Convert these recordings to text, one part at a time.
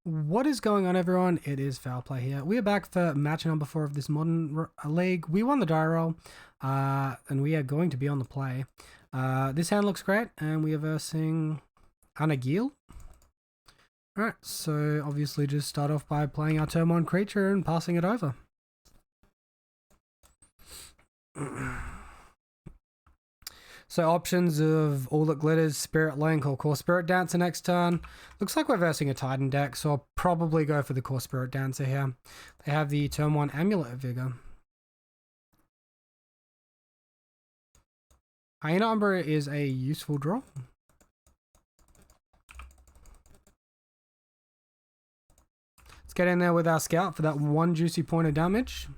What is going on, everyone? It is Foul Play here. We are back for match number 4 of this modern league. We won the die roll, and we are going to be on the play. This hand looks great, and we are versing Anagil. Alright, so obviously just start off by playing our turn 1 creature and passing it over. So options of All That Glitters, Spirit Link, or Core Spirit Dancer next turn. Looks like we're versing a Titan deck, so I'll probably go for the Core Spirit Dancer here. They have the turn 1 Amulet of Vigor. Hyena Umbra is a useful draw. Let's get in there with our Scout for that 1 juicy point of damage.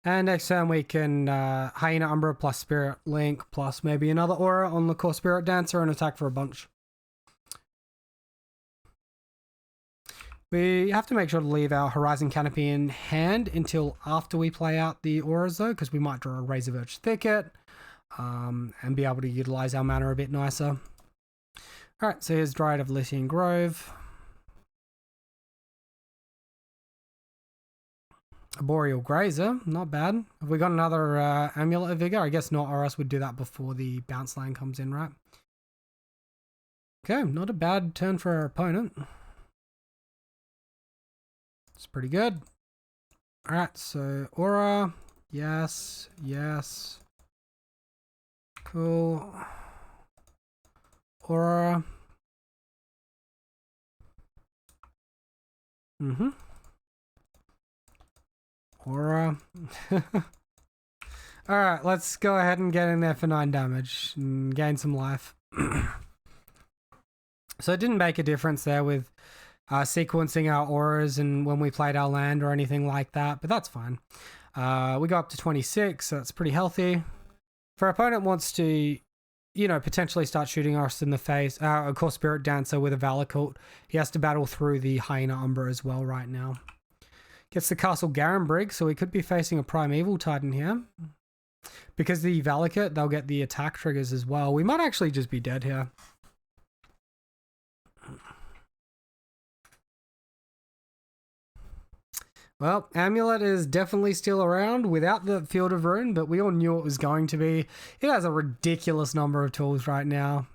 And next turn we can Hyena Umbra plus Spirit Link plus maybe another Aura on the Core Spirit Dancer and attack for a bunch. We have to make sure to leave our Horizon Canopy in hand until after we play out the Auras though, because we might draw a Razor Birch Thicket and be able to utilize our mana a bit nicer. Alright, so here's Dryad of Lycian Grove. Boreal Grazer, not bad. Have we got another Amulet of Vigor? I guess not, or else we'd do that before the bounce land comes in, right? Okay, not a bad turn for our opponent. It's pretty good. Alright, so Aura. Yes, yes. Cool. Aura. Aura. Alright, let's go ahead and get in there for 9 damage and gain some life. So it didn't make a difference there with sequencing our auras and when we played our land or anything like that, but that's fine. We go up to 26, so that's pretty healthy. If our opponent wants to, you know, potentially start shooting us in the face, a Core Spirit Dancer with a Valakut, he has to battle through the Hyena Umbra as well right now. Gets the Castle Garenbrig, so we could be facing a Primeval Titan here. Because the Valakut, they'll get the attack triggers as well. We might actually just be dead here. Well, Amulet is definitely still around without the Field of Ruin, but we all knew it was going to be. It has a ridiculous number of tools right now.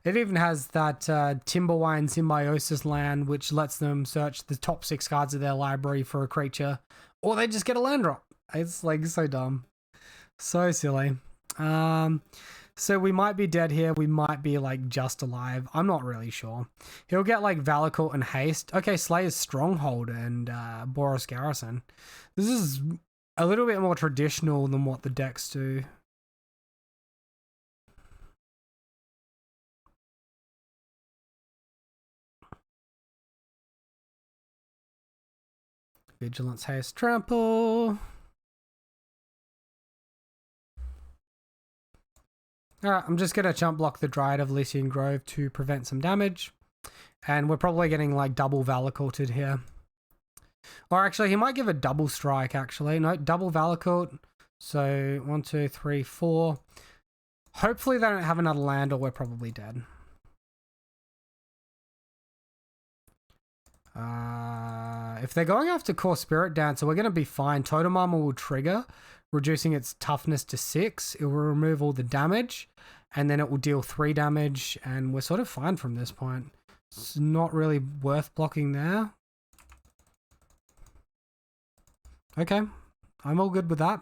It even has that Timberwine Symbiosis land, which lets them search the top 6 cards of their library for a creature, or they just get a land drop. It's like so dumb. So silly. So we might be dead here. We might be like just alive. I'm not really sure. He'll get like Valakut and Haste. Okay, Slayer's Stronghold and Boros Garrison. This is a little bit more traditional than what the decks do. Vigilance, Haste, Trample. Alright, I'm just going to chump block the Dryad of Lycian Grove to prevent some damage. And we're probably getting like double Valakuted here. Or actually, he might give a double strike actually. No, double Valakut. So 1, 2, 3, 4. Hopefully they don't have another land or we're probably dead. If they're going after Core Spirit Dancer, we're going to be fine. Totem Armor will trigger, reducing its toughness to 6. It will remove all the damage, and then it will deal 3 damage, and we're sort of fine from this point. It's not really worth blocking there. Okay, I'm all good with that.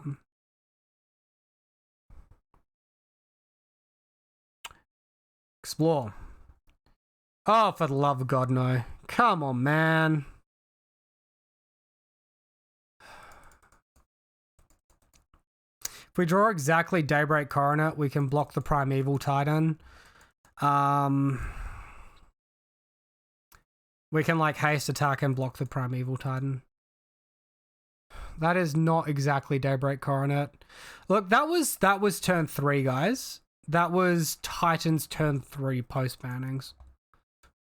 Explore. Oh, for the love of God, no. Come on, man. If we draw exactly Daybreak Coronet, we can block the Primeval Titan. We can like haste attack and block the Primeval Titan. That is not exactly Daybreak Coronet. Look, that was turn 3, guys. That was Titan's turn 3 post bannings.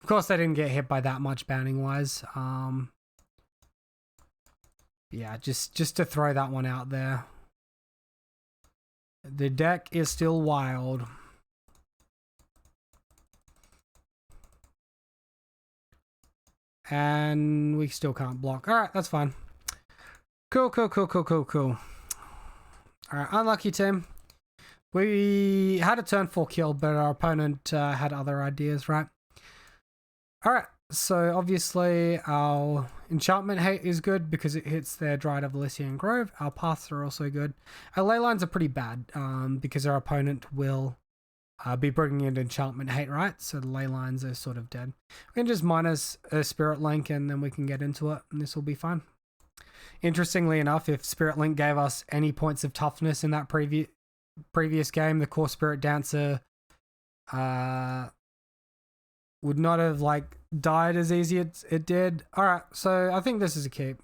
Of course, they didn't get hit by that much banning wise. Yeah, just to throw that one out there. The deck is still wild. And we still can't block. Alright, that's fine. Cool. Alright, unlucky team. We had a turn 4 kill, but our opponent had other ideas, right? Alright, so obviously our enchantment hate is good because it hits their Dryad of Elysian Grove. Our paths are also good. Our ley lines are pretty bad because our opponent will be bringing in enchantment hate, right? So the ley lines are sort of dead. We can just minus a Spirit Link and then we can get into it and this will be fine. Interestingly enough, if Spirit Link gave us any points of toughness in that previous game, the core Spirit Dancer would not have like died as easy as it did. Alright, so I think this is a keep.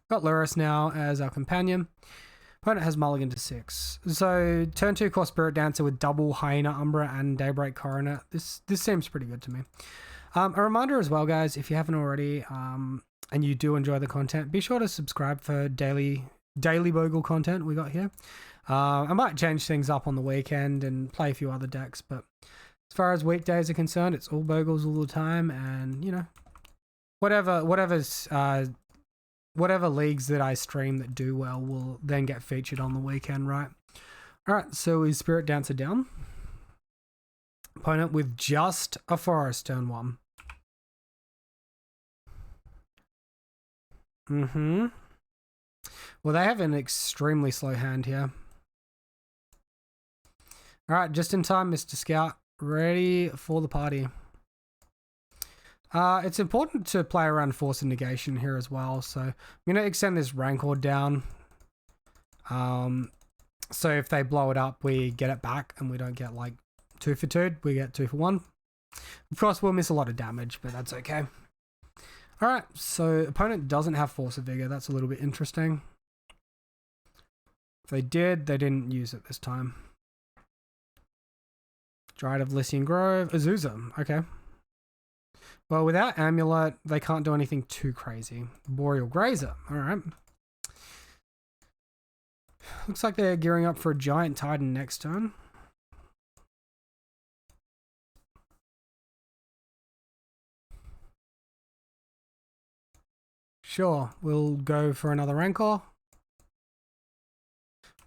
Got Luris now as our companion. Opponent has mulligan to 6. So turn 2 core Spirit Dancer with double Hyena Umbra and Daybreak Coroner. This seems pretty good to me. A reminder as well, guys, if you haven't already, and you do enjoy the content, be sure to subscribe for daily Bogle content we got here. I might change things up on the weekend and play a few other decks, but as far as weekdays are concerned, it's all Bogles all the time, and you know, whatever leagues that I stream that do well will then get featured on the weekend, right? Alright, so is Spirit Dancer down. Opponent with just a forest turn 1. Well, they have an extremely slow hand here. Alright, just in time, Mr. Scout. Ready for the party. It's important to play around Force and Negation here as well, so I'm going to extend this Rancor down. So if they blow it up, we get it back and we don't get like 2 for 2, we get 2 for 1. Of course, we'll miss a lot of damage, but that's okay. Alright, so opponent doesn't have Force of Vigor. That's a little bit interesting. If they did, they didn't use it this time. Dryad of Elysian Grove, Azusa, okay. Well, without Amulet, they can't do anything too crazy. Boreal Grazer, alright. Looks like they're gearing up for a Giant Titan next turn. Sure, we'll go for another Rancor.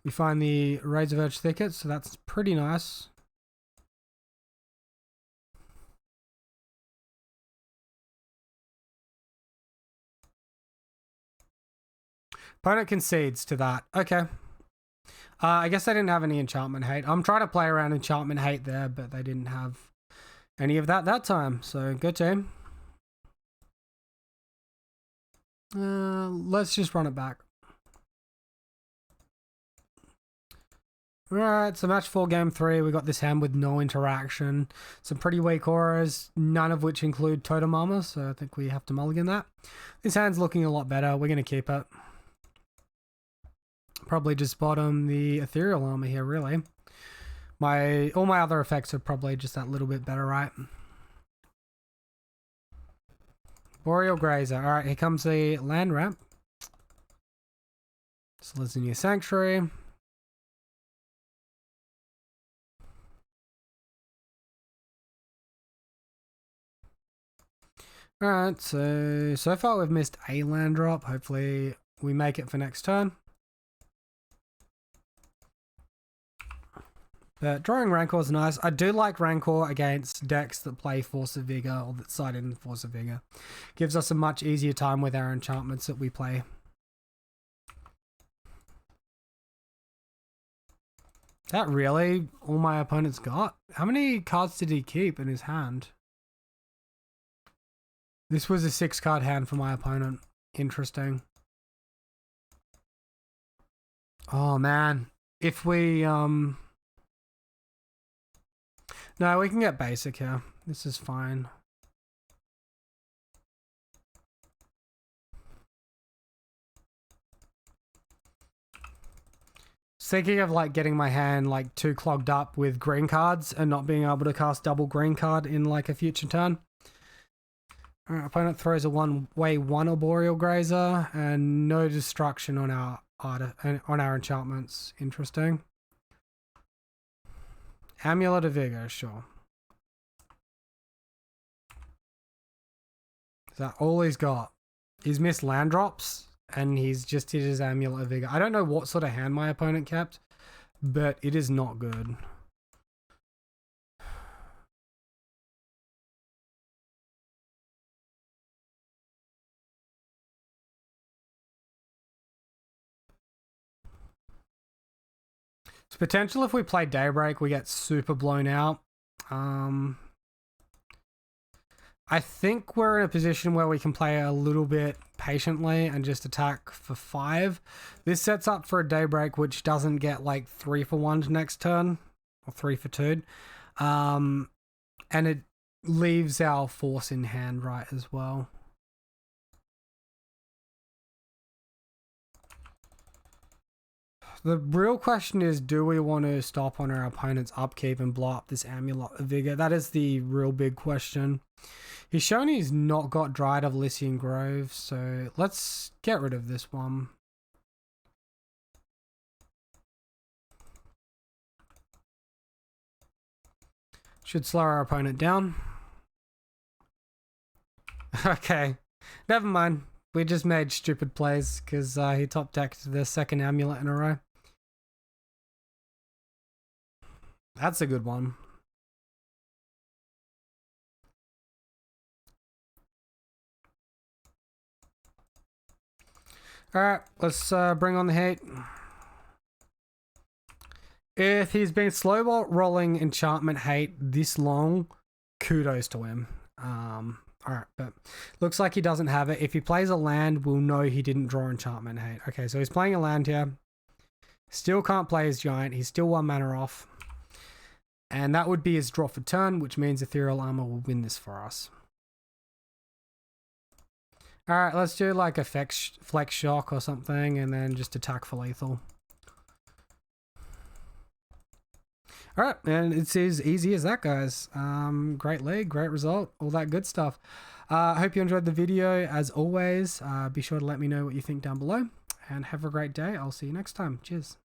We find the Razorverge Thicket, so that's pretty nice. Opponent concedes to that. Okay. I guess they didn't have any enchantment hate. I'm trying to play around enchantment hate there, but they didn't have any of that time. So good team. Let's just run it back. Alright, so match 4, game 3. We got this hand with no interaction. Some pretty weak auras, none of which include Totem Armor, so I think we have to mulligan that. This hand's looking a lot better. We're going to keep it. Probably just bottom the Ethereal Armor here, really. All my other effects are probably just that little bit better, right? Boreal Grazer. Alright, here comes the land ramp. Selesnya Sanctuary. Alright, so far we've missed a land drop. Hopefully we make it for next turn. But drawing Rancor is nice. I do like Rancor against decks that play Force of Vigor or that side in Force of Vigor. Gives us a much easier time with our enchantments that we play. That really all my opponent's got? How many cards did he keep in his hand? This was a 6-card hand for my opponent. Interesting. Oh man. If we no, we can get basic here. This is fine. Thinking of like getting my hand like too clogged up with green cards and not being able to cast double green card in like a future turn. Alright, opponent throws a one-way 1 Arboreal Grazer and no destruction on our enchantments. Interesting. Amulet of Vigor, sure. Is that all he's got? He's missed land drops, and he's just hit his Amulet of Vigor. I don't know what sort of hand my opponent kept, but it is not good. It's potential if we play Daybreak, we get super blown out. I think we're in a position where we can play a little bit patiently and just attack for 5. This sets up for a Daybreak, which doesn't get like 3 for 1 next turn, or 3 for 2. And it leaves our force in hand right as well. The real question is, do we want to stop on our opponent's upkeep and blow up this Amulet of Vigor? That is the real big question. He's shown he's not got Dryad of Elysian Grove, so let's get rid of this one. Should slow our opponent down. Okay, never mind. We just made stupid plays because he top decked the second Amulet in a row. That's a good one. Alright, let's bring on the heat. If he's been slow rolling enchantment hate this long, kudos to him. Alright, but looks like he doesn't have it. If he plays a land, we'll know he didn't draw enchantment hate. Okay, so he's playing a land here. Still can't play his giant. He's still 1 mana off. And that would be his draw for turn, which means Ethereal Armor will win this for us. Alright, let's do like a Flex Shock or something, and then just attack for lethal. Alright, and it's as easy as that, guys. Great league, great result, all that good stuff. I hope you enjoyed the video. As always, be sure to let me know what you think down below, and have a great day. I'll see you next time. Cheers.